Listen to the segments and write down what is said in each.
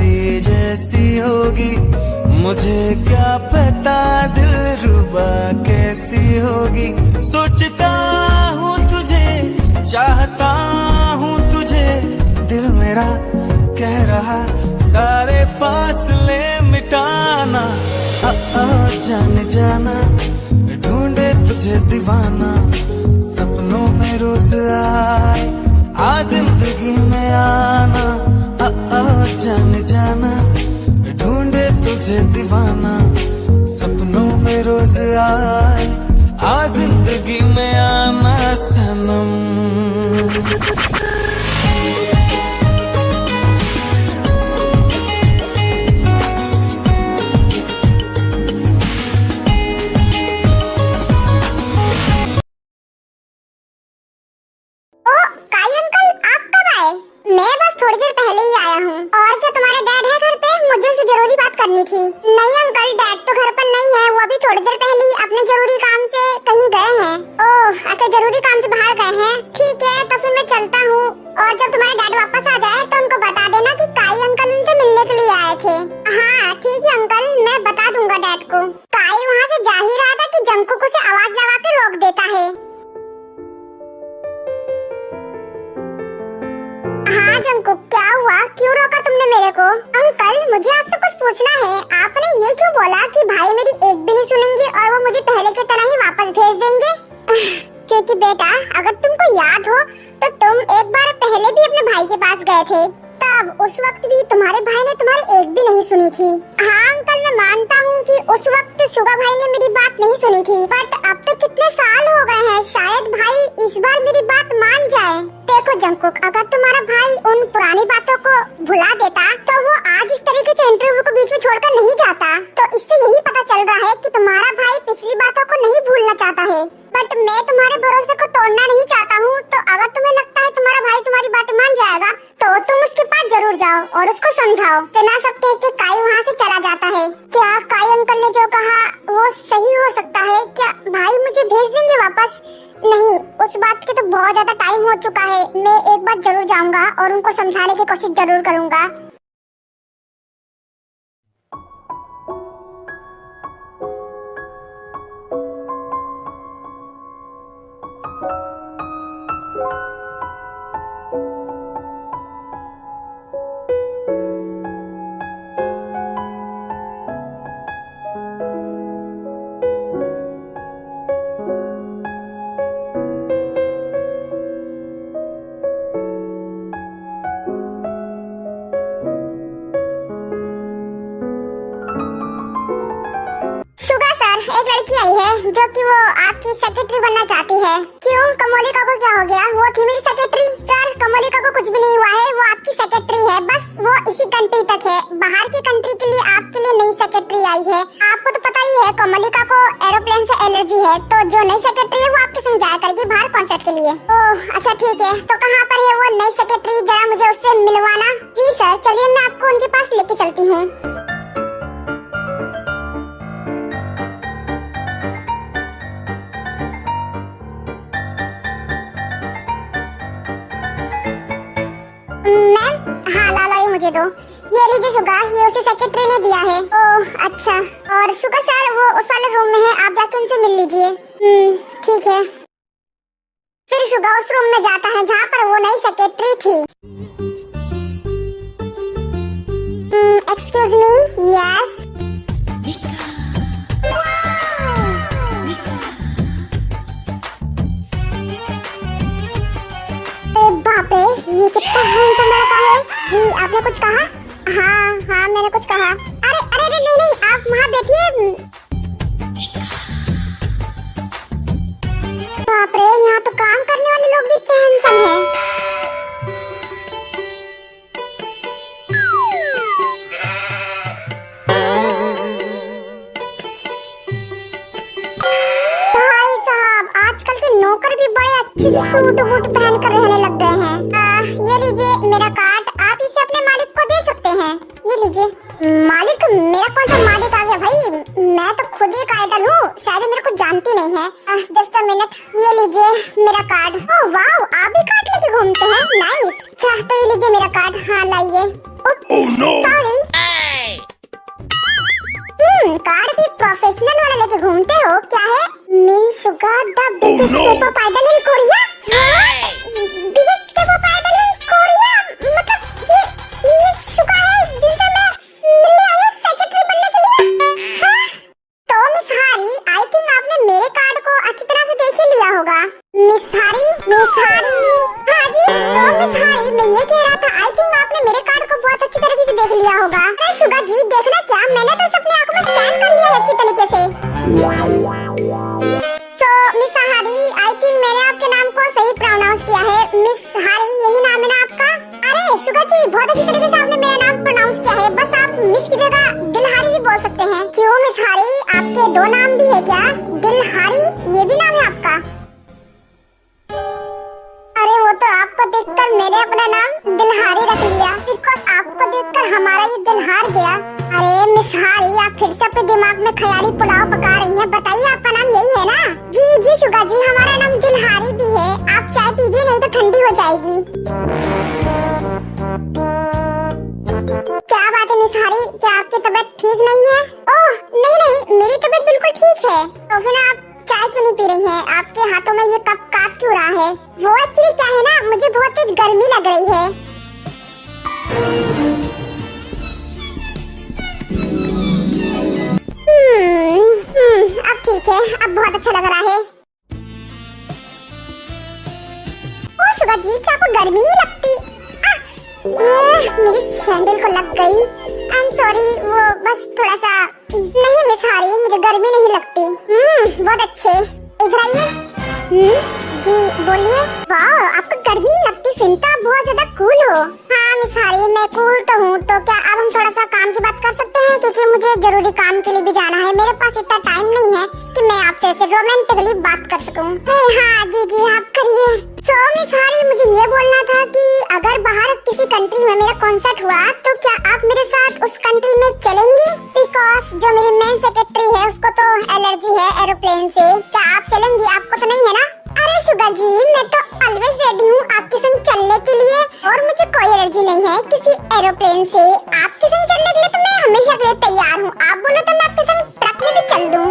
तुम्हारी जैसी होगी, मुझे क्या पता दिलरुबा कैसी होगी। सोचता हूँ तुझे, चाहता हूँ तुझे, दिल मेरा कह रहा सारे फासले मिटाना। जाने जाना ढूंढे तुझे दीवाना, सपनों में रोज आए आ जिंदगी में आना। जाने जाना ढूंढे तुझे दीवाना, सपनों में रोज आए आ जिंदगी में आना सनम। थोड़ी देर पहले ही आया हूँ। और क्या तुम्हारा डैड है घर पे? मुझे उससे जरूरी बात करनी थी। नहीं अंकल, डैड तो घर पर नहीं है, वो अभी थोड़ी देर पहले ही अपने जरूरी काम से कहीं गए हैं। ओह अच्छा, जरूरी काम से बाहर गए हैं। ठीक है तो फिर मैं चलता हूँ, और जब तुम्हारे डैड वापस आ जाए तो उनको बता देना कि काई अंकल उनसे मिलने के लिए आए थे। हाँ ठीक है अंकल, मैं बता दूंगा डैड को। काई वहाँ से जा ही रहा था कि जंकुक उसे आवाज लगा के रोक देता है। हाँ जंकुक, क्या हुआ? क्यों रोका तुमने मेरे को? अंकल मुझे आपसे कुछ पूछना है। आपने ये क्यों बोला कि भाई मेरी एक भी नहीं सुनेंगे और वो मुझे पहले की तरह ही वापस भेज देंगे? क्योंकि बेटा अगर तुमको याद हो तो तुम एक बार पहले भी अपने भाई के पास गए थे, तब उस वक्त भी तुम्हारे भाई ने तुम्हारी एक भी नहीं सुनी थी। हाँ अंकल, मैं मानता हूँ कि उस वक्त सुगा भाई ने मेरी बात नहीं सुनी थी, बट अब तो कितने साल हो गए हैं, शायद भाई इस बार मेरी बात मान जाए। देखो जंकुक, अगर तुम्हारा भाई उन पुरानी बातों को भुला देता तो वो आज इस तरीके से इंटरव्यू को बीच में छोड़कर नहीं जाता। तो इससे यही पता चल रहा है कि तुम्हारा भाई पिछली बातों को नहीं भूलना चाहता है, बट मैं तुम्हारे भरोसे को तोड़ना नहीं चाहता हूँ। तो अगर तुम्हें लगता है तुम्हारा भाई तुम्हारी बात मान जाएगा तो तुम उसके पास जरूर जाओ और उसको समझाओ। बिना सब कह के काई वहाँ से चला जाता है। क्या काई अंकल ने जो कहा वो सही हो सकता है? क्या भाई मुझे भेज देंगे वापस? नहीं, उस बात के तो बहुत ज्यादा टाइम हो चुका है। मैं एक बार जरूर जाऊंगा और उनको समझाने की कोशिश जरूर करूंगा। सुगा सर, एक लड़की आई है जो कि वो आपकी सेक्रेटरी बनना चाहती है। क्यों, कमोलिका को क्या हो गया? वो थी मेरी सेक्रेटरी। सर कमोलिका को कुछ भी नहीं हुआ है, वो आपकी सेक्रेटरी है, बस वो इसी कंट्री तक है। बाहर की कंट्री के लिए आपके लिए नई सेक्रेटरी आई है। आपको तो पता ही है कमोलिका को एरोप्लेन से एलर्जी है, तो जो नई सेक्रेटरी है वो आपके संग जाया करेगी बाहर कॉन्सर्ट के लिए। ओह अच्छा ठीक है, तो कहाँ पर है वो नई सेक्रेटरी? जरा मुझे उससे मिलवाना। जी सर, चलिए मैं आपको उनके पास लेके चलती हूँ। मुझे दो। ये लीजिए सुगा, ये उसे सेक्रेटरी ने दिया है। ओह अच्छा, और सुगा सर वो उस वाले रूम में है, आप जाके उनसे मिल लीजिए। ठीक है। फिर सुगा उस रूम में जाता है जहाँ पर वो नई सेक्रेटरी थी। Excuse me, yes. बाप रे, ये कितना हैंडसम लड़का है। जी आपने कुछ कहा? हाँ हाँ मैंने कुछ कहा। अरे अरे अरे नहीं नहीं, आप वहाँ बैठिए। बाप रे, यहाँ तो काम करने वाले लोग भी इतने हैंडसम हैं। भाई साहब, आजकल के नौकर भी बड़े अच्छे से सूट वूट पहन कर रहने लग गए हैं। ये लीजिए मेरा कार्ड, आप इसे अपने मालिक को दे सकते हैं। ये लीजिए। मालिक? मेरा कौन सा मालिक आ गया भाई? मैं तो खुद एक आइडल हूँ, शायद मेरे को जानती नहीं है। जस्ट अ मिनट, ये लीजिए मेरा कार्ड। ओह वाओ, आप भी कार्ड लेके घूमते हैं? नाइस। अच्छा तो ये लीजिए मेरा कार्ड। हाँ लाइए। सॉरी। कार्ड भी प्रोफेशनल वाला लेके घूमते हो क्या है? Min Suga the biggest K pop idol in Korea. Biggest K pop idol in Korea मतलब ये शुगा है जिनसे मैं मिलने आई हूँ सेक्रेटरी बनने के लिए। हाँ? तो मिस हारी, आई थिंक आपने मेरे कार्ड को अच्छी तरह से देख ही लिया होगा। मिस हारी, मिस हारी। हाँ जी, तो मिस हारी मैं ये कह रहा था, आई थिंक आपने मेरे कार्ड को बहुत अच्छी तरीके से देख लिया होगा। अरे शुगा जी देखना क्या, मैंने तो अपने आंखों में स्कैन कर लिया है अच्छी तरीके से। तो मिस हारी, आई थिंक मैंने आपके नाम को सही प्रोनाउंस किया है। मिस हारी यही नाम है ना आपका? अरे शुगा जी बहुत अच्छी तरीके से आपने मेरा नाम प्रोनाउंस किया है, बस आप मिस की जगह दिलहारी भी बोल सकते हैं। क्यों मिस हारी, आपके दो नाम भी है क्या? दिलहारी ये भी नाम है आपका? अरे वो तो आपको देखकर मैंने अपना नाम दिलहारी रख लिया, बिकॉज़ आपको देखकर हमारा ये दिल हार गया। अरे मिस हारी, आप फिर से अपने दिमाग में ख्याली पुलाव पका रही हैं। बताइए आपका नाम यही है ना? जी जी शुगा जी, हमारा नाम दिलहारी भी है। आप चाय पीजिए नहीं तो ठंडी हो जाएगी। क्या बात है मिस हारी, क्या आपकी तबीयत ठीक नहीं है? ओह नहीं नहीं, मेरी तबीयत बिल्कुल ठीक है। तो फिर आप चाय क्यों नहीं पी रही हैं? आपके हाथों में ये कप काट क्यों रहा है? वो एक्चुअली क्या है ना, मुझे बहुत तेज गर्मी लग रही है। अब ठीक है, अब बहुत अच्छा लग रहा है। ओ शुगा जी, क्या आपको गर्मी नहीं लगती? मेरी सैंडल को लग गई। आई एम सॉरी, वो बस थोड़ा सा। नहीं मिस हारी, मुझे गर्मी नहीं लगती। बहुत अच्छे, इधर आइए। जी बोलिए। वाह, आपको गर्मी नहीं लगती, फिंता आप बहुत ज्यादा कूल हो। हाँ मिस हारी, मैं कूल तो हूँ। तो क्या अब हम थोड़ा सा काम की बात कर सकते हैं, क्योंकि मुझे जरूरी काम के लिए भी जाना है। मेरे पास इतना टाइम नहीं है कि मैं आपसे ऐसे रोमांटिकली बात कर सकूं। हाँ जी जी, आप करिए। तो मिस हारी, मुझे ये बोलना था कि अगर बाहर किसी कंट्री में मेरा कॉन्सर्ट हुआ तो क्या आप मेरे साथ उस कंट्री में चलेंगी? बिकॉज जो मेरी मेन सेक्रेटरी है उसको तो एलर्जी है एरोप्लेन से। क्या आप चलेंगी? आपको तो नहीं है ना? अरे शुगा जी, मैं तो ऑलवेज रेडी हूँ आपके संग चलने के लिए, और मुझे कोई एलर्जी नहीं है किसी एरोप्लेन से। आपके संग चलने के लिए तो मैं हमेशा के लिए तैयार हूँ। आप बोलो तो मैं आपके संग ट्रक में भी चल दूँ।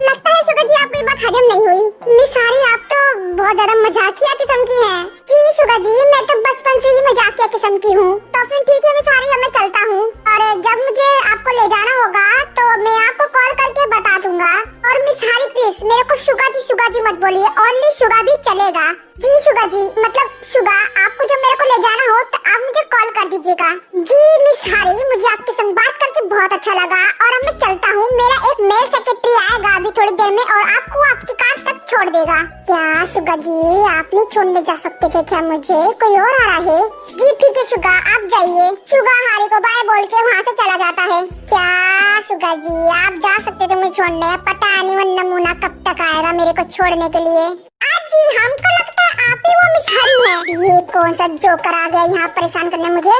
लगता है शुगा जी आपको ये बात हजम नहीं हुई। मिस हारी, आप तो बहुत ज्यादा मजाकिया किस्म की हैं। जी शुगा जी, मैं तो बचपन से ही मजाकिया किस्म की हूँ। तो फिर ठीक है मिस हारी, मैं चलता हूँ, और जब मुझे आपको ले जाना होगा तो मैं आपको कॉल करके बता दूंगा। और मिस हारी प्लीज मेरे को शुगा जी मत बोलिए, ओनली शुगा भी चलेगा। जी शुगा जी, मतलब शुगा, आपको जब मेरे को ले जाना हो तो आप मुझे कॉल कर दीजिएगा। जी मिस हारी, मुझे आपके संग बात करके बहुत अच्छा लगा, और अब मैं चलता हूँ। मेरा एक मेल सेक्रेटरी आएगा अभी थोड़ी देर में और आपको आपकी कार तक छोड़ देगा। क्या शुगा जी, आप नहीं छोड़ने जा सकते थे क्या मुझे? कोई और आ रहा है? जी ठीक है शुगा, आप जाइए। शुगा हारी को बाय बोल के वहाँ से चला जाता है। क्या शुगा जी, आप जा सकते थे मुझे छोड़ने, पता नहीं वो नमूना कब तक आएगा मेरे को छोड़ने के लिए। जी हमको लगता है आप ही वो मिस हरी हैं। ये कौन सा जोकर आ गया यहाँ परेशान करने मुझे?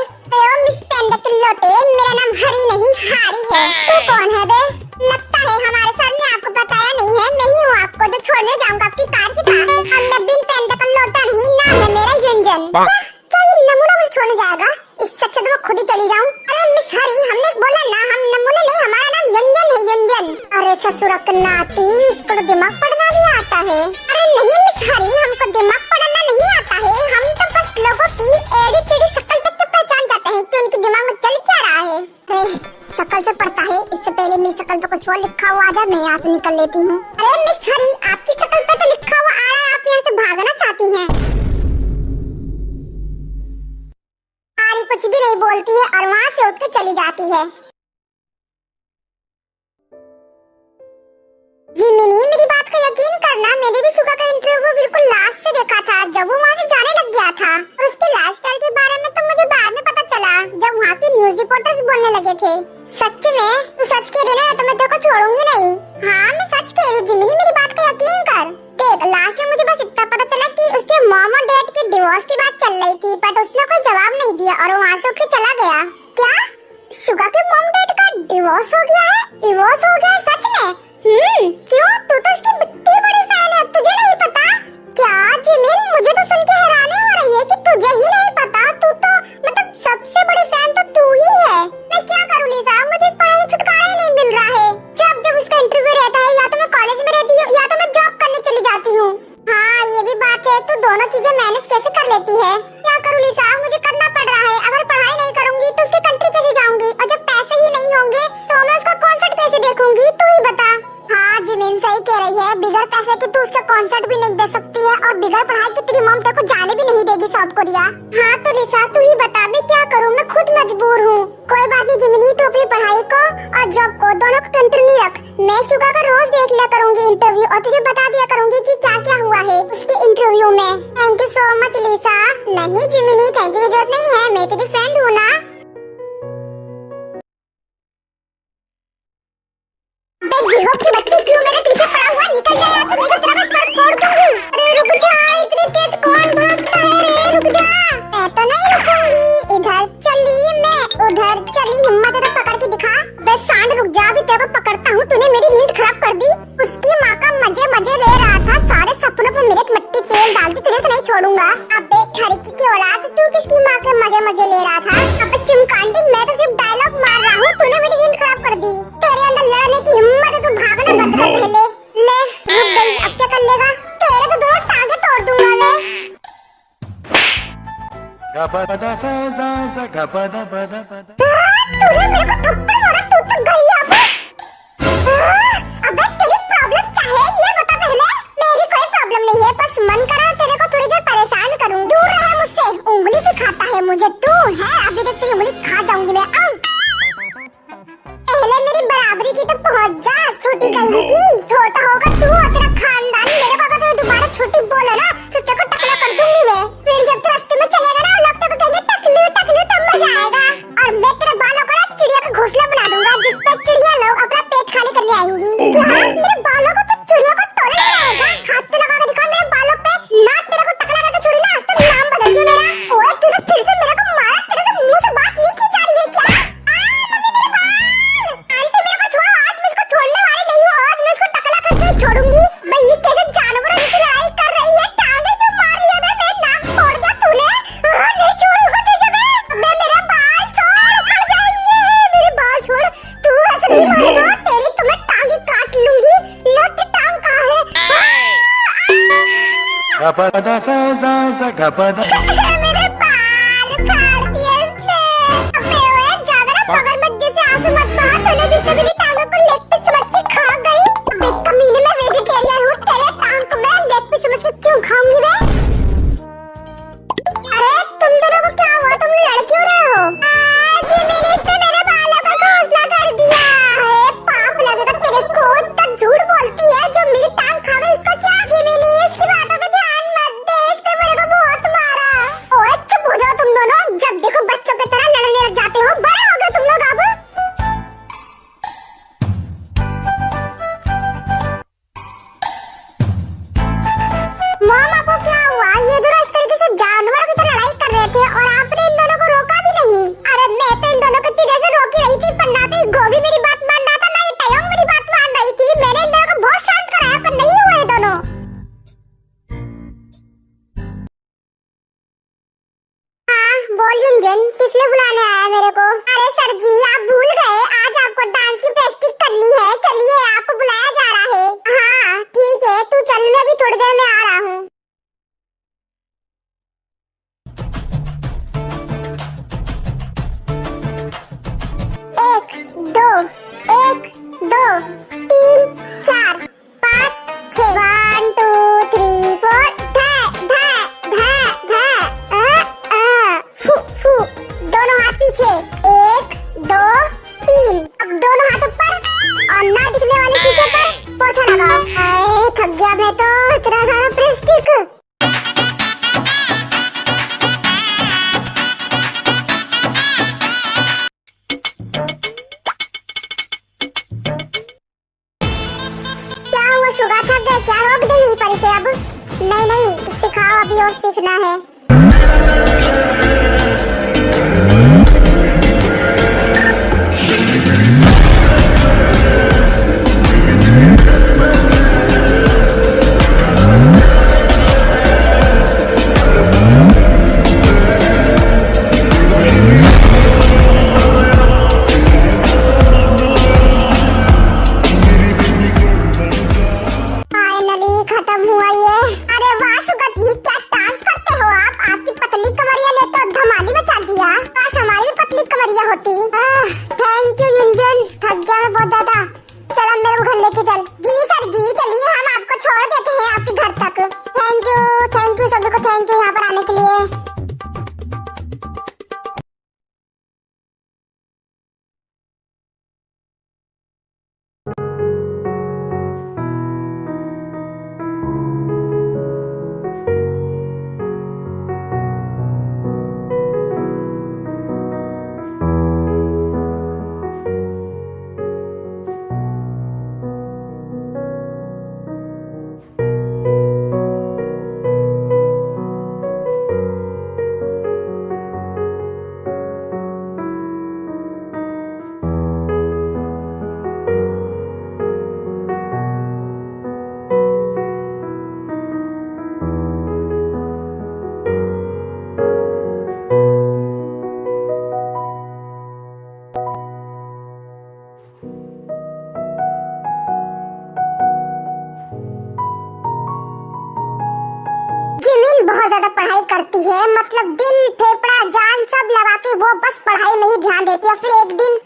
मिस पेंडा के लोटे, मेरा नाम हरी नहीं हारी है। तू कौन है बे? लगता है हमारे सर ने आपको बताया नहीं है। मैं ही हूँ आपको जो छोड़ने जाऊंगा आपकी कार के पास। हमने बिन पेंडा का लोटा नहीं, नाम है मेरा युंजन। क्या ये नमूना मुझे छोड़ने जाएगा? इससे अच्छा तो मैं खुद ही चली जाऊँ। अरे मिस हरी, हमने बोला ना हम नमूने नहीं, हमारा नाम युंजन है, युंजन। अरे ससुरा नाती, इसको तो दिमाग पढ़ना भी आता है। अरे नहीं मिस हरी, हमको दिमाग पढ़ना नहीं आता है। हम तो बस लोगों की एड़ी टेढ़ी शक्ल देख के पहचान जाते हैं कि उनके दिमाग में चल क्या रहा है। शक्ल से पड़ता है, इससे पहले मेरी शक्ल पे कुछ और लिखा हुआ आ जाए, मैं यहाँ से निकल लेती हूँ। अरे मिस हरी, आपकी शक्ल पे तो लिखा हुआ आ रहा है, आप यहाँ से भागना चाहती हैं। हरी कुछ भी नहीं बोलती है और वहाँ से उठ के चली जाती है। जी मिनी, मेरी बात का यकीन करना, मैंने भी शुगा का इंटरव्यू बिल्कुल लास्ट से देखा था, जब वो वहाँ से जाने लग गया था। और उसके लाइफस्टाइल के बारे में तो मुझे बाद में पता चला, जब वहाँ के न्यूज रिपोर्टर्स बोलने लगे थे। सच में? तू सच कह रही है तो मैं तेरे को छोड़ूंगी नहीं। हाँ मैं सच कह रही हूँ जिमिनी, मेरी बात का यकीन कर। देख लास्ट में मुझे बस इतना पता चला कि उसके मॉम और डैड के डिवोर्स की बात चल रही थी, बट उसने कोई जवाब नहीं दिया और वहाँ से उठ के चला गया। क्या शुगा के मॉम डैड का डिवोर्स हो गया है? डिवोर्स हो गया है सच में? क्यों? तू तो उसकी इतनी बड़ी फैन है, तुझे नहीं पता क्या? जिमिन, मुझे तो सुन के हैरानी हाँ तो निशा तू ही बता मैं क्या करूँ, मैं खुद मजबूर हूँ। कोई बात नहीं जिमिनी, तो अपनी पढ़ाई को और जॉब को दोनों को कंट्रोल रख। मैं सुगा का रोज देख लिया करूँगी इंटरव्यू और तुझे बता दिया करूँगी कि क्या क्या हुआ है उसके इंटरव्यू में। थैंक यू सो मच लिसा। नहीं जिमिनी थैंक यू की जरूरत नहीं है, मैं तेरी फ्रेंड हूँ ना। जिहोप के बच्चे क्यों मेरे पीछे पड़ा हुआ, निकल जा यहाँ से, नहीं तो तेरा मैं सर फोड़ दूंगी। अरे रुक जा, इतनी तेज कौन भागता है रे, रुक जा। मैं तो नहीं रुकूंगी, इधर चली मैं उधर चली, हिम्मत है तो पकड़ के दिखा। बस सांड रुक जा, अभी तेरे को पकड़ता हूँ। तूने मेरी नींद खराब कर दी। उसकी माँ का मजे मजे ले रहा था, सारे सपनों पे मेरे मट्टी तेल डालती, तुझे तो नहीं छोड़ूंगा। अबे ठरकी की औलाद, तू किसकी माँ के मजे मजे ले रहा था? अबे चिमकांडी, मैं तो सिर्फ डायलॉग मार रहा हूँ, तूने मेरी नींद खराब कर दी। तेरे अंदर लड़ने की हिम्मत है, तू भागना बंद कर पहले। ले रुक गई, अब क्या कर लेगा? तेरे तो दोनों टांगे तोड़ दूंगा मैं। तूने मेरे को थप्पड़ मारा, तू तो गई अब। अबे तेरी प्रॉब्लम क्या है ये बता पहले। मेरी कोई प्रॉब्लम नहीं है, बस मन करा तेरे को थोड़ी देर परेशान करूं। दूर रहे मुझसे, उंगली की खाता है मुझे तू है, अभी देख तेरी उंगली खा जाऊंगी मैं। पहले मेरी बराबरी की तो पहुंच जा, छोटी कहीं की। छोटा होगा तू और तेरा खानदान, मेरे को अगर दोबारा छोटी बोले ना तो तेरे को टकला कर दूंगी मैं। फिर जब तू रास्ते में चलेगा ना, लोग तेरे को कहेंगे टकलू टकलू, तब मजा आएगा। और मैं तेरे बालों को ना चिड़िया का घोंसला बना दूंगा, जिस पे चिड़िया लोग अपना पेट खाली करने आएंगी। क्या मेरे बालों को तो चिड़िया को तोड़ने आएगा? हाथ तो लगा के दिखा मेरे बालों पे, ना तेरे को टकला करके छोड़ी ना तो नाम बदल दूं मेरा। ओए तूने फिर से मेरे को मारा, तेरे से मुंह से बात नहीं की जा रही है क्या? छोड़ूंगी मैं, ये कैसे जानवरों जैसी लड़ाई कर रही है? टांगे क्यों मार रही है? मैं नाक फोड़ दिया तूने। नहीं छोड़ूंगा तुझे मैं। मेरा बाल छोड़, उखड़ जाएंगे मेरे बाल छोड़। तू ऐसे नहीं मारेगा, तेरी तो मैं टांगे काट लूंगी। लट टांग कहाँ है? मेरे बाल उखाड़ दिए इसने। अबे ओए ज्यादा ना पकड़ मत, जैसे आंसू मत बहा। तूने भी कभी टांगों को लेग पीस समझ के खा गई। अबे कमीने, मैं वेजिटेरियन हूँ, तेरे टांग को मैं लेग पीस समझ के क्यों खाऊंगी मैं? अरे तुम दोनों को क्या हुआ, तुम लड़ क्यों रहे हो? जिमिनी इसने मेरे बालों का घोंसला कर दिया है, पाप लगेगा तेरे को। तो झूठ बोलती है, जो मेरी टांग खा गई उसका क्या? जिमिनी इसकी बातों पे ध्यान मत दे, इसने मेरे को बहुत मारा। ओए चुप हो जाओ तुम दोनों, जब देखो बच्चों की तरह लड़ने लग जाते हो। बड़े हो गए तुम लोग अब। मामा को क्या हुआ? ये दोनों इस तरीके से जानवरों की तरह लड़ाई कर रहे थे और आपने इन दोनों को रोका भी नहीं। अरे मैं तो इन दोनों को तेरे से रोक ही रही थी, पर ना तो ये गोभी मेरी बात मान रहा था, ना ये टयोंग मेरी बात मान रही थी। मैंने इन दोनों को बहुत शांत कराया, पर नहीं हुए ये दोनों। हाँ बोल युंजन, किस लिए बुलाने आया मेरे को? अरे सर जी आप भूल गए, आज आपको डांस की प्रैक्टिस करनी है। चलिए आपको बुलाया जा रहा है। हाँ ठीक है, तू चल, मैं भी थोड़ी देर में आ रहा हूँ। एक दो तीन चार पाँच छः, 1 2 3 4। धा धा धा धा फू फू। दोनों हाथ पीछे, 1 2 3। अब दोनों हाथ ऊपर और ना दिखने वाले शीशे पर पोछा लगाओ। थक गया मैं तो, इतना सारा प्लास्टिक। सुगा थक गए क्या? रोक दे यहीं पर इसे अब। नहीं सिखाओ, अभी और सीखना है। थैंक यू सभी को, थैंक यू यहाँ पर आने के लिए। है, मतलब दिल फेफड़ा जान सब लगा के वो बस पढ़ाई में ही ध्यान देती है। फिर एक दिन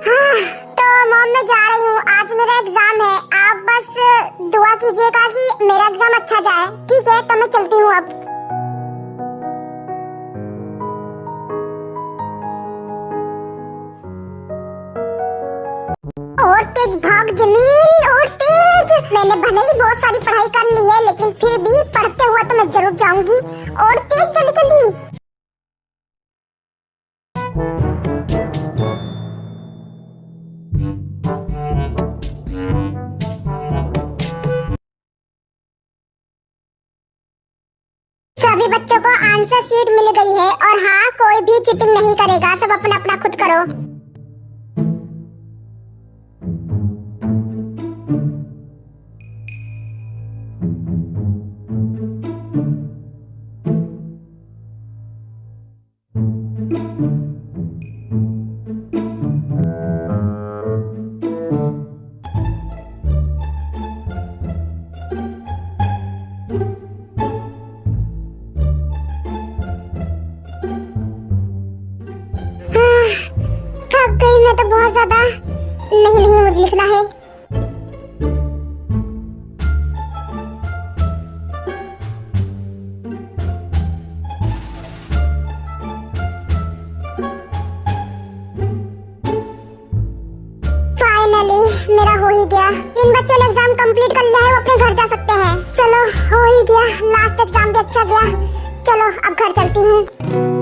हाँ, तो मॉम मैं जा रही हूँ, आज मेरा एग्जाम है। आप बस दुआ कीजिएगा कि मेरा एग्जाम अच्छा जाए। ठीक है, तो मैं चलती हूँ अब। और तेज भाग जमीन, और तेज। मैंने भले ही बहुत सारी पढ़ाई कर ली है, लेकिन फिर भी पढ़ते हुए तो मैं जरूर जाऊंगी। और तेज, जल्दी जल्दी। सभी बच्चों को आंसर शीट मिल गई है, और हाँ, कोई भी चीटिंग नहीं करेगा, सब अपना अपना खुद करो। थक गई मैं तो बहुत ज्यादा। नहीं नहीं, मुझे लिखना है। फाइनली मेरा हो ही गया। इन बच्चों ने एग्जाम कंप्लीट कर लिया है, वो अपने घर जा सकते हैं। चलो, हो ही गया, लास्ट एग्जाम भी अच्छा गया। चलो अब घर चलती हूँ।